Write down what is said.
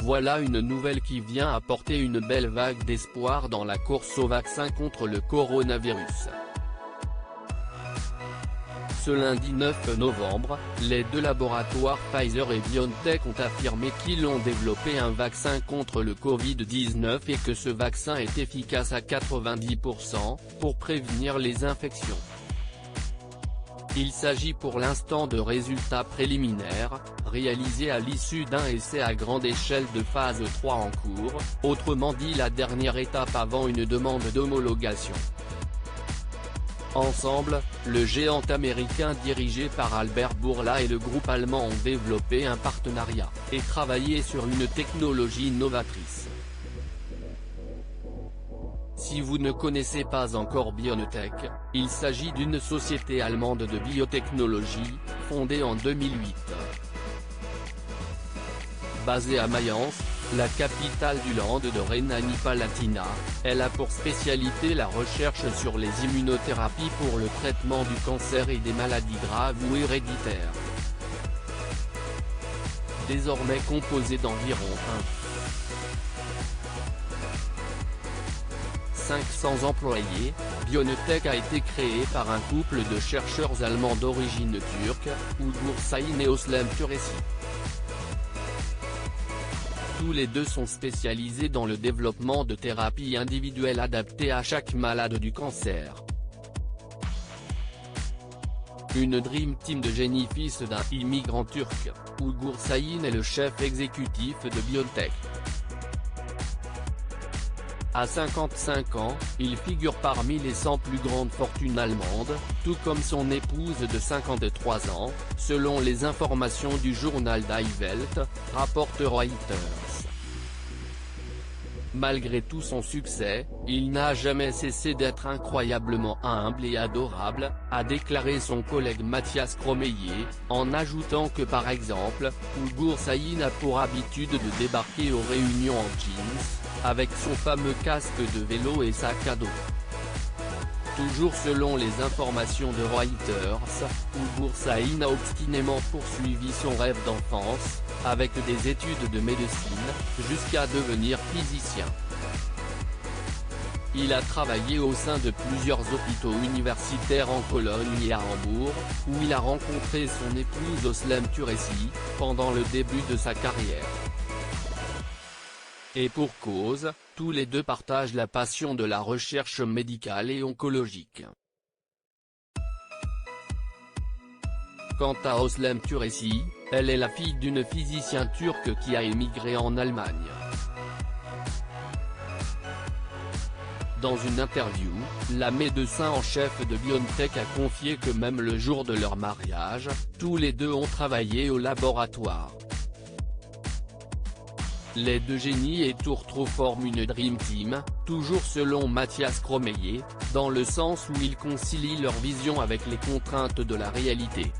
Voilà une nouvelle qui vient apporter une belle vague d'espoir dans la course au vaccin contre le coronavirus. Ce lundi 9 novembre, les deux laboratoires Pfizer et BioNTech ont affirmé qu'ils ont développé un vaccin contre le Covid-19 et que ce vaccin est efficace à 90% pour prévenir les infections. Il s'agit pour l'instant de résultats préliminaires, réalisés à l'issue d'un essai à grande échelle de phase 3 en cours, autrement dit la dernière étape avant une demande d'homologation. Ensemble, le géant américain dirigé par Albert Bourla et le groupe allemand ont développé un partenariat, et travaillé sur une technologie novatrice. Si vous ne connaissez pas encore BioNTech, il s'agit d'une société allemande de biotechnologie, fondée en 2008. Basée à Mayence, la capitale du Land de Rhénanie-Palatinat, elle a pour spécialité la recherche sur les immunothérapies pour le traitement du cancer et des maladies graves ou héréditaires. Désormais composée d'environ 500 employés, BioNTech a été créé par un couple de chercheurs allemands d'origine turque, Uğur Şahin et Özlem Türeci. Tous les deux sont spécialisés dans le développement de thérapies individuelles adaptées à chaque malade du cancer. Une Dream Team de génie fils d'un immigrant turc, Uğur Şahin est le chef exécutif de BioNTech. À 55 ans, il figure parmi les 100 plus grandes fortunes allemandes, tout comme son épouse de 53 ans, selon les informations du journal Die Welt, rapporte Reuters. Malgré tout son succès, il n'a jamais cessé d'être incroyablement humble et adorable, a déclaré son collègue Mathias Cromeyer, en ajoutant que par exemple, Uğur Şahin a pour habitude de débarquer aux réunions en jeans, avec son fameux casque de vélo et sac à dos. Toujours selon les informations de Reuters, Uğur Şahin a obstinément poursuivi son rêve d'enfance, avec des études de médecine, jusqu'à devenir physicien. Il a travaillé au sein de plusieurs hôpitaux universitaires en Cologne et à Hambourg, où il a rencontré son épouse Özlem Türeci, pendant le début de sa carrière. Et pour cause, tous les deux partagent la passion de la recherche médicale et oncologique. Quant à Özlem Türeci, elle est la fille d'une physicien turc qui a émigré en Allemagne. Dans une interview, la médecin en chef de BioNTech a confié que même le jour de leur mariage, tous les deux ont travaillé au laboratoire. Les deux génies et tourtereaux forment une Dream Team, toujours selon Mathias Cromeyer, dans le sens où ils concilient leur vision avec les contraintes de la réalité.